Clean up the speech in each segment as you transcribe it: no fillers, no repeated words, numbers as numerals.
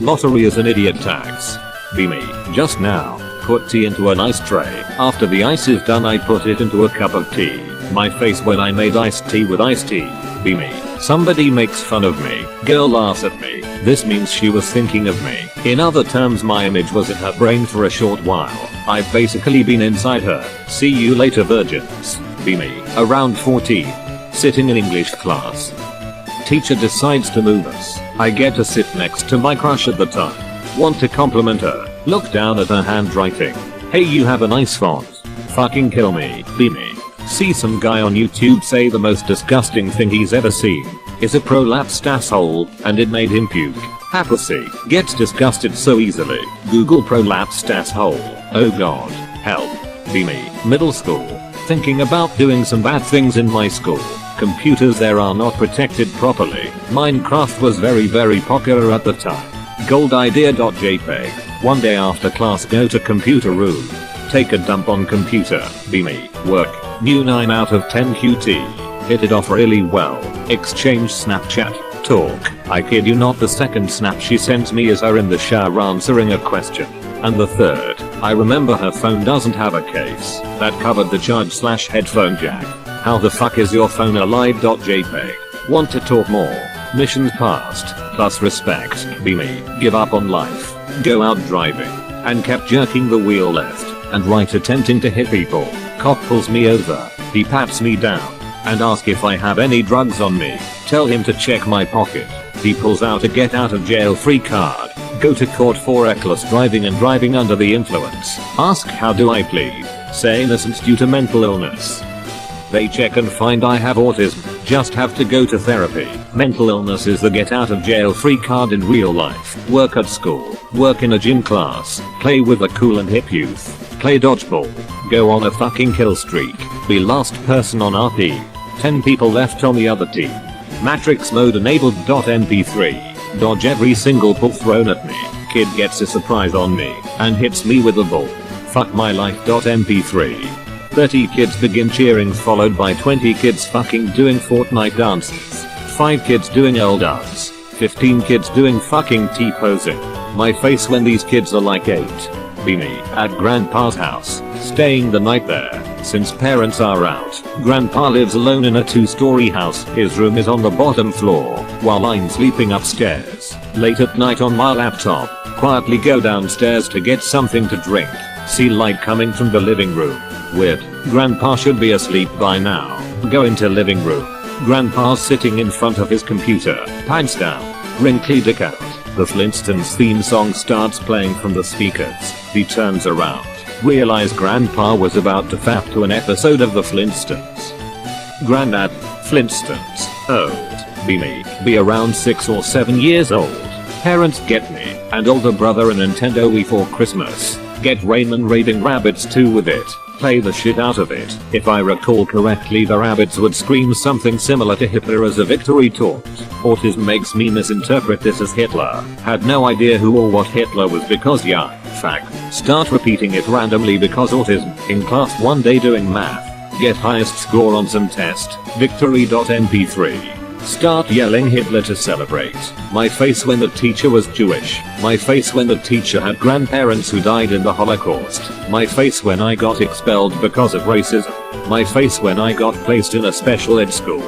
Lottery is an idiot tax. Be me. Just now. Put tea into an ice tray. After the ice is done I put it into a cup of tea. My face when I made iced tea with iced tea. Be me. Somebody makes fun of me. Girl laughs at me. This means she was thinking of me. In other terms my image was in her brain for a short while. I've basically been inside her. See you later virgins. Be me. Around 14. Sitting in English class. Teacher decides to move us. I get to sit next to my crush at the time. Want to compliment her. Look down at her handwriting. Hey, you have a nice font. Fucking kill me. Be me. See some guy on YouTube say the most disgusting thing he's ever seen is a prolapsed asshole, and it made him puke. Pussy gets disgusted so easily. Google prolapsed asshole. Oh god. Help. Be me. Middle school. Thinking about doing some bad things in my school. Computers there are not protected properly. Minecraft was very popular at the time. Gold idea.jpg. One day after class go to computer room. Take a dump on computer. Be me. Work. New 9 out of 10 QT. Hit it off really well. Exchange Snapchat. Talk. I kid you not, the second snap she sent me is her in the shower answering a question. And the third, I remember her phone doesn't have a case that covered the charge/headphone jack. How the fuck is your phone alive.jpg. Want to talk more? Missions passed, plus respect. Be me. Give up on life. Go out driving. And kept jerking the wheel left and right attempting to hit people. Cop pulls me over. He pats me down and asks if I have any drugs on me. Tell him to check my pocket. He pulls out a get out of jail free card. Go to court for reckless driving and driving under the influence. Ask how do I plead. Say innocence due to mental illness. They check and find I have autism. Just have to go to therapy. Mental illness is the get out of jail free card in real life. Work at school. Work in a gym class. Play with a cool and hip youth. Play dodgeball. Go on a fucking kill streak. Be last person on RP. 10 people left on the other team. Matrix mode enabled. .mp3. Dodge every single pull thrown at me. Kid gets a surprise on me and hits me with a ball. Fuck my life. .mp3. 30 kids begin cheering followed by 20 kids fucking doing Fortnite dances. 5 kids doing L dance. 15 kids doing fucking T-posing. My face when these kids are like 8. Be me. At grandpa's house. Staying the night there. Since parents are out. Grandpa lives alone in a 2-story house. His room is on the bottom floor while I'm sleeping upstairs. Late at night on my laptop. Quietly go downstairs to get something to drink. See light coming from the living room. Weird. Grandpa should be asleep by now. Go into living room. Grandpa's sitting in front of his computer. Pants down. Wrinkly dick out. The Flintstones theme song starts playing from the speakers. He turns around. Realize Grandpa was about to fap to an episode of the Flintstones. Grandad. Flintstones. Old. Be me. Be around 6 or 7 years old. Parents get me and older brother a Nintendo Wii for Christmas. Get Rayman raiding rabbits too with it. Play the shit out of it. If I recall correctly, the rabbits would scream something similar to Hitler as a victory taunt. Autism makes me misinterpret this as Hitler. Had no idea who or what Hitler was because yeah, fact. Start repeating it randomly because autism. In class one day doing math. Get highest score on some test. Victory.mp3. Start yelling Hitler to celebrate. My face when the teacher was Jewish. My face when the teacher had grandparents who died in the Holocaust. My face when I got expelled because of racism. My face when I got placed in a special ed school.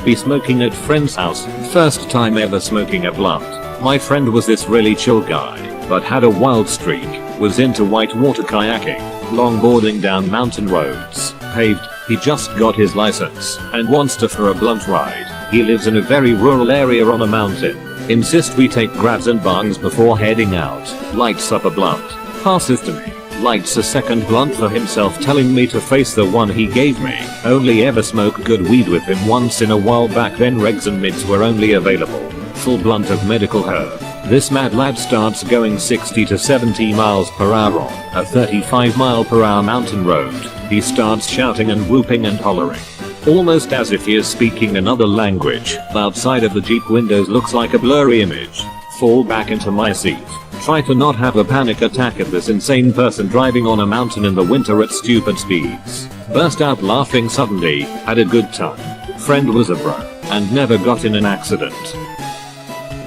Be smoking at friend's house. First time ever smoking a blunt. My friend was this really chill guy, but had a wild streak. Was into whitewater kayaking, longboarding down mountain roads, paved. He just got his license and wants to for a blunt ride. He lives in a very rural area on a mountain. Insist we take grabs and bangs before heading out. Lights up a blunt. Passes to me. Lights a second blunt for himself telling me to face the one he gave me. Only ever smoke good weed with him once in a while back then regs and mids were only available. Full blunt of medical herb. This mad lad starts going 60 to 70 miles per hour on a 35 mile per hour mountain road. He starts shouting and whooping and hollering. Almost as if he is speaking another language. The outside of the Jeep windows looks like a blurry image. Fall back into my seat. Try to not have a panic attack at this insane person driving on a mountain in the winter at stupid speeds. Burst out laughing suddenly. Had a good time. Friend was a bro and never got in an accident.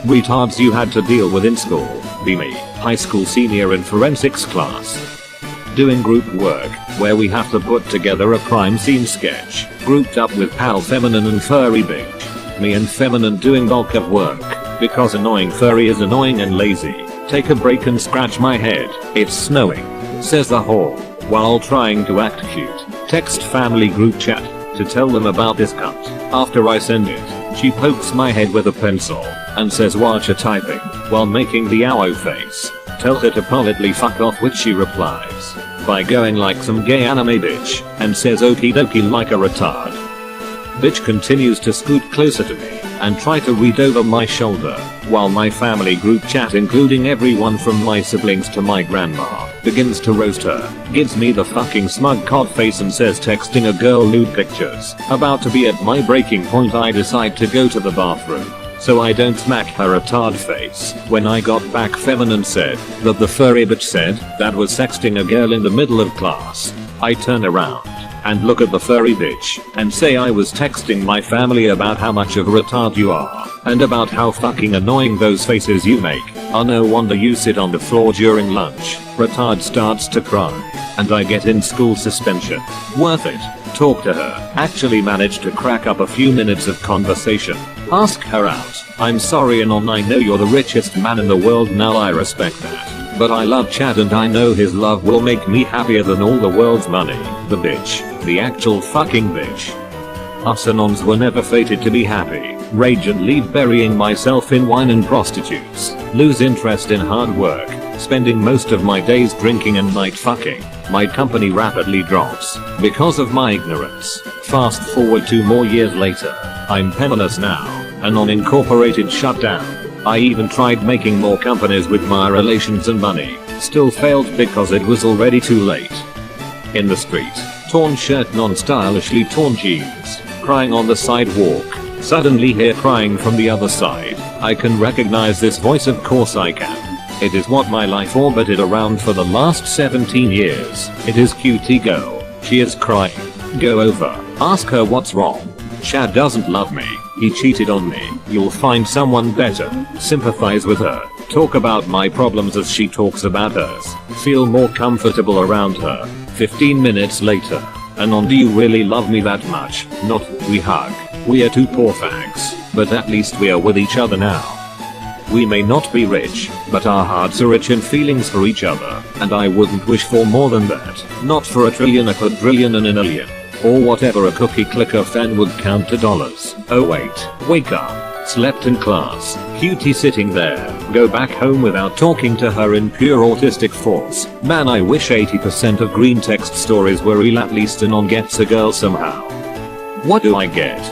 retards you had to deal with in school? Be me, high school senior in forensics class. Doing group work, where we have to put together a crime scene sketch, grouped up with pal Feminine and Furry Bitch. Me and Feminine doing bulk of work, because annoying Furry is annoying and lazy. Take a break and scratch my head, it's snowing, says the whore, while trying to act cute. Text family group chat, to tell them about this cunt. After I send it, she pokes my head with a pencil, and says watch a typing, while making the ow face. Tell her to politely fuck off, which she replies by going like some gay anime bitch, and says okie dokie like a retard. Bitch continues to scoot closer to me, and try to read over my shoulder, while my family group chat including everyone from my siblings to my grandma, begins to roast her, gives me the fucking smug cod face and says texting a girl lewd pictures. About to be at my breaking point, I decide to go to the bathroom, so I don't smack her retard face. When I got back, Feminine said that the furry bitch said that was sexting a girl in the middle of class. I turn around and look at the furry bitch and say I was texting my family about how much of a retard you are, and about how fucking annoying those faces you make are. No wonder you sit on the floor during lunch. Retard starts to cry, and I get in school suspension. Worth it. Talk to her. Actually managed to crack up a few minutes of conversation. Ask her out. I'm sorry Anon, I know you're the richest man in the world now, I respect that. But I love Chad and I know his love will make me happier than all the world's money. The bitch. The actual fucking bitch. Us Anons were never fated to be happy. Rage and leave burying myself in wine and prostitutes. Lose interest in hard work. Spending most of my days drinking and night fucking. My company rapidly drops because of my ignorance. Fast forward 2 more years later. I'm penniless now. Anon Incorporated shut down. I even tried making more companies with my relations and money. Still failed because it was already too late. In the street. Torn shirt, non-stylishly torn jeans. Crying on the sidewalk. Suddenly hear crying from the other side. I can recognize this voice, of course I can. It is what my life orbited around for the last 17 years. It is cutie girl. She is crying. Go over. Ask her what's wrong. Chad doesn't love me. He cheated on me. You'll find someone better. Sympathize with her. Talk about my problems as she talks about hers. Feel more comfortable around her. 15 minutes later. Anon, do you really love me that much? Not. We hug. We are 2 poor fags, but at least we are with each other now. We may not be rich, but our hearts are rich in feelings for each other, and I wouldn't wish for more than that. Not for a trillion, a quadrillion, and an alien. Or whatever a cookie clicker fan would count to dollars. Oh wait, wake up. Slept in class. Cutie sitting there. Go back home without talking to her in pure autistic force. Man, I wish 80% of Greentext stories were real. At least Anon gets a girl somehow. What do I get?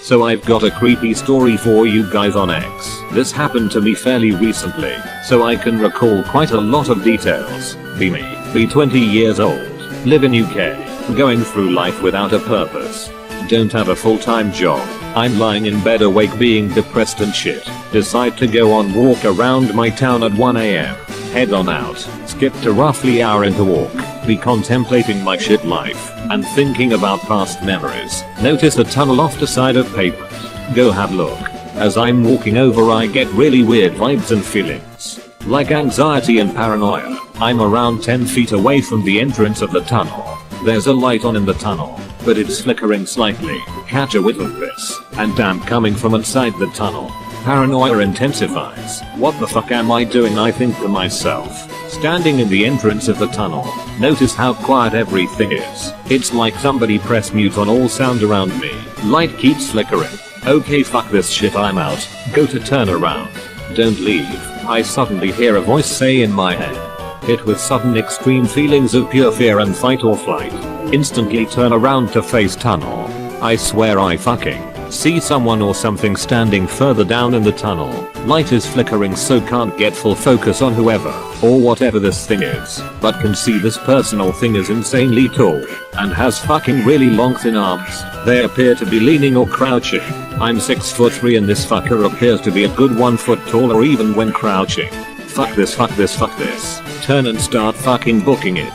So I've got a creepy story for you guys on X. This happened to me fairly recently, so I can recall quite a lot of details. Be 20 years old. Live in UK. Going through life without a purpose. Don't have a full-time job. I'm lying in bed awake being depressed and shit. Decide to go on walk around my town at 1 AM. Head on out. Skip to roughly hour into walk. Be contemplating my shit life and thinking about past memories. Notice a tunnel off the side of pavement. Go have a look. As I'm walking over, I get really weird vibes and feelings. Like anxiety and paranoia. I'm around 10 feet away from the entrance of the tunnel. There's a light on in the tunnel, but it's flickering slightly. Catch a whiff of this, and damp coming from inside the tunnel. Paranoia intensifies. What the fuck am I doing? I think to myself. Standing in the entrance of the tunnel. Notice how quiet everything is. It's like somebody pressed mute on all sound around me. Light keeps flickering. Okay, fuck this shit, I'm out. Go to turn around. Don't leave. I suddenly hear a voice say in my head. Hit with sudden extreme feelings of pure fear and fight or flight. Instantly turn around to face tunnel. I swear I fucking see someone or something standing further down in the tunnel. Light is flickering, so can't get full focus on whoever or whatever this thing is, but can see this person or thing is insanely tall and has fucking really long thin arms. They appear to be leaning or crouching. I'm 6'3" and this fucker appears to be a good 1 foot taller even when crouching. Fuck this, fuck this, fuck this. Turn and start fucking booking it.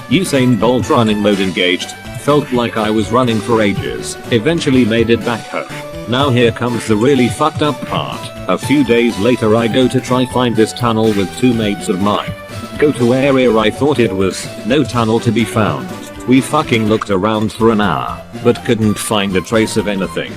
Usain Bolt running mode engaged. Felt like I was running for ages. Eventually made it back home. Now here comes the really fucked up part. A few days later I go to try find this tunnel with two mates of mine. Go to area I thought it was, no tunnel to be found. We fucking looked around for an hour, but couldn't find a trace of anything.